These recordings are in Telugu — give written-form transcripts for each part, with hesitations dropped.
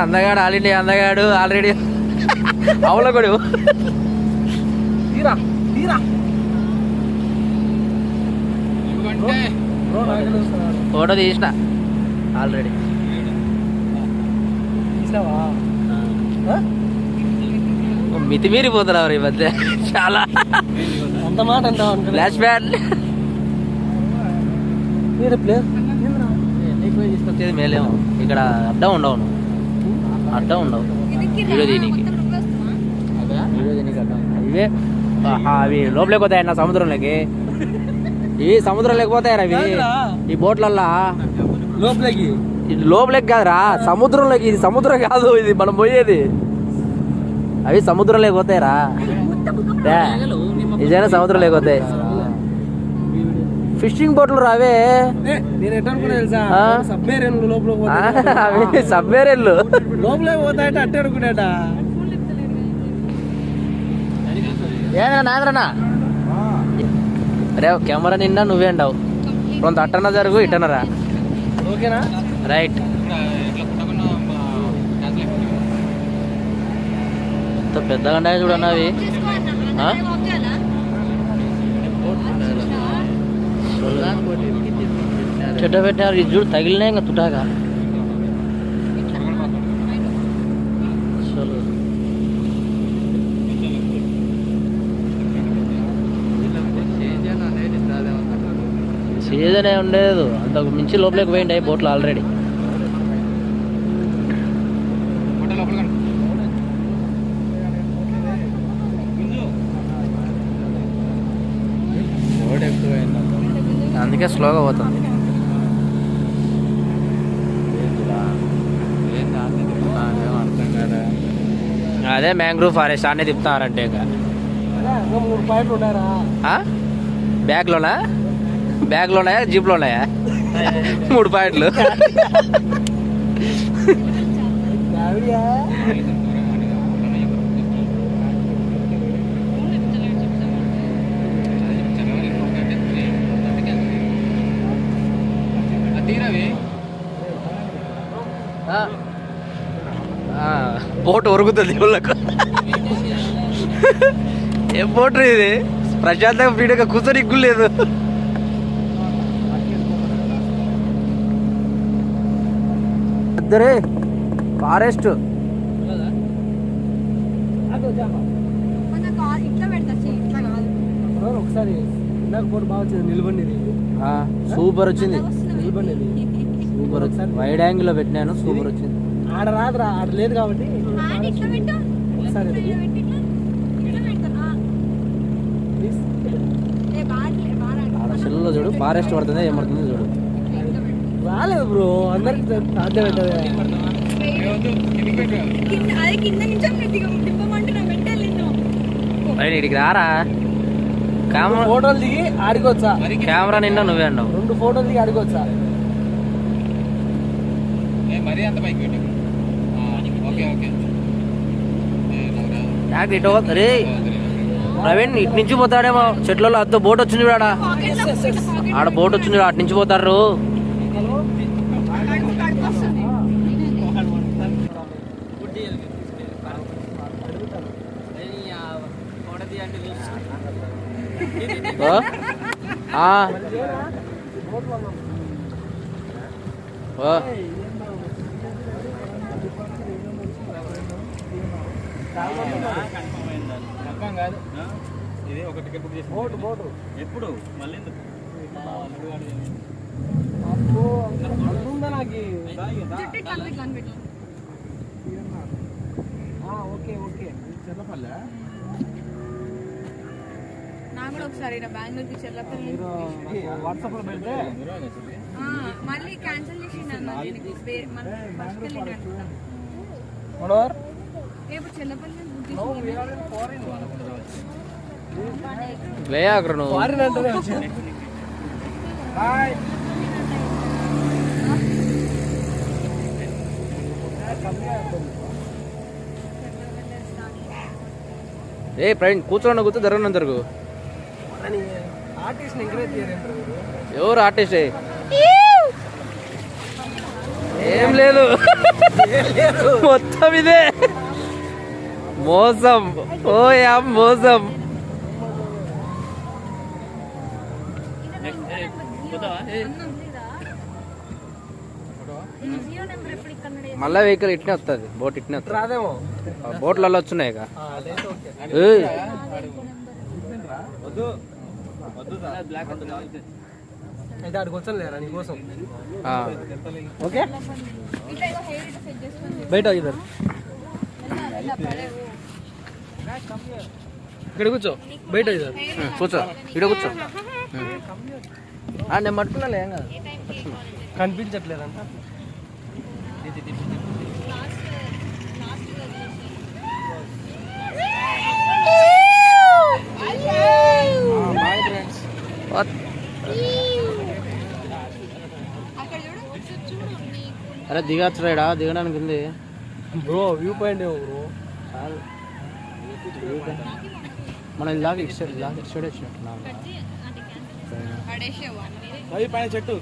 అందగాడు ఆల్ ఇండియా అందగాడు ఆల్రెడీ అవలగడు ఫోటో తీసిన ఆల్రెడీ. మితిమీరిపోతున్నారు ఈ మధ్య చాలా. అంత మాట అంటావు ఫ్లాష్ బ్యాక్ తీసుకొచ్చేది మేలేమో. ఇక్కడ అడ్డం ఉండవు వీడియో దీనికి అడ్డం ఇవే అవి లోపలికి పోతాయన్న సముద్రంలోకి. ఇవి సముద్రం లేకపోతాయరా అవి ఈ బోట్లల్లా లోపలికి కాదురా సముద్రంలోకి. ఇది సముద్రం కాదు, ఇది మనం పోయేది. అవి సముద్రం లేకపోతాయరా నిజైనా సముద్రం లేకపోతాయి. ఫిషింగ్ బోట్లు రావే సబ్మెరైన్లు లోపలే పోతాయంటే అట్టే అనుకునేట. నాదరనా రే కెమెరా నిండా నువ్వే అంటావు. కొంత అట్టన జరుగు ఇట్టనరా. ఓకేనా రైట్. పెద్దగా ఉన్నాయి చూడన్నా అవి. చెట్ట పెట్టారు ఇది చూడు తగిలినాయి ఇంకా తుటాగా. సీజన్ ఏ ఉండలేదు, అంతకు మించి లోపలికి పోయింటాయి బోట్లు ఆల్రెడీ. అందుకే స్లోగా పోతుంది. అదే మ్యాంగ్రూవ్ ఫారెస్ట్ అన్నీ తిప్పుతారంటే ఇక. బ్యాగ్లో ఉన్నాయా జీప్లో ఉన్నాయా 3 పాయింట్లు. బోట్ ఒరుగుతుంది వాళ్ళకు. ఏం బోట్ ఇది ప్రశాంతంగా ఫ్రీగా కూర్చొని ఇగ్గులేదు. ఇద్దరే ఫారెస్ట్ ఒకసారి సూపర్ వచ్చింది. సూపర్ వచ్చింది. వైడ్ యాంగిల్ లో పెట్టినాను, సూపర్ వచ్చింది. ఆడ రాదురా, ఆడ లేదు కాబట్టి ఆడ సెల్లో చూడు ఫారెస్ట్ పడుతుంది ఏమడుతుంది చూడు. రాలేదు బ్రో, అందరికి ఇక్కడికి రారా. ఫోటోలు దిగి ఆడుకోవచ్చా? కెమెరా నిండా నువ్వే అన్నావు. 2 ఫోటోలు దిగి ఆడుకోవచ్చా? రే ప్రవీణ్ ఇటు నుంచి పోతాడేమో చెట్లలో. అద్దో బోట్ వచ్చింది చూడ, ఆడ బోట్ వచ్చింది, అటు నుంచి పోతారు. ఎప్పుడు మళ్ళీ నాకు కూడా ఒకసారి బెంగళూరుకి చెల్లపల్లి వాట్సాప్ లో పెడితే మళ్ళీ క్యాన్సిల్ చేసిండు. చెల్లపల్లి ఏ ప్రవీణ్ కూర్చోన్న కూర్చో జరగను జరుగు. ఎవరు ఆర్టిస్ట్? ఏం లేదు మొత్తం ఇదే మోసం. ఓ యా మోసం. మళ్ళా వెహికల్ ఇట్నే వస్తుంది, బోట్ ఇట్నే వస్తుంది. రాదేమో బోట్లలో వచ్చినాయి ఇక. వద్దు అయితే ఆడికి వచ్చాను లేరా నీకోసం. ఓకే బయట ఇద్దరు ఇక్కడ కూర్చో, బయట ఇద్దరు కూర్చో, ఇక్కడ కూర్చో. నేను పట్టుకున్నా ఏం కాదు. కనిపించట్లేదంట. అరే దిగచ్చు రైడా, దిగడానికి ఉంది బ్రో. వ్యూ పాయింట్ ఏమో బ్రో. మనం ఇలాగ ఇటు సైడ్ వచ్చినట్టున్నాం. పైన చెట్టు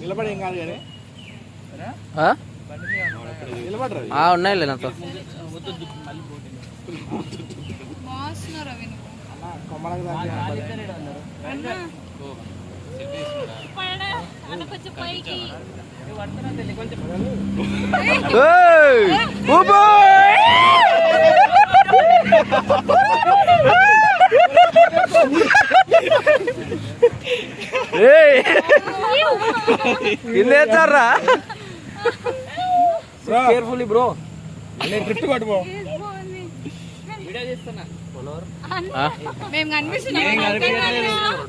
నిలబడి ఏం కాదు కానీ ఉన్నాయిలే నాతో. ఇల్లేచారా కేర్ఫుల్లీ బ్రో. ట్రిప్ పట్టుకో.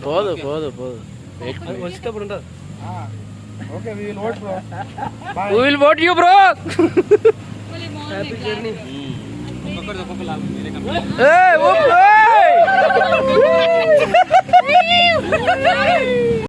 పోదు పోదు పోదు. వచ్చేటప్పుడు ఉంటుంది. Okay we will vote bro. We will vote you bro. Happy journey. Hey, whoop, hey.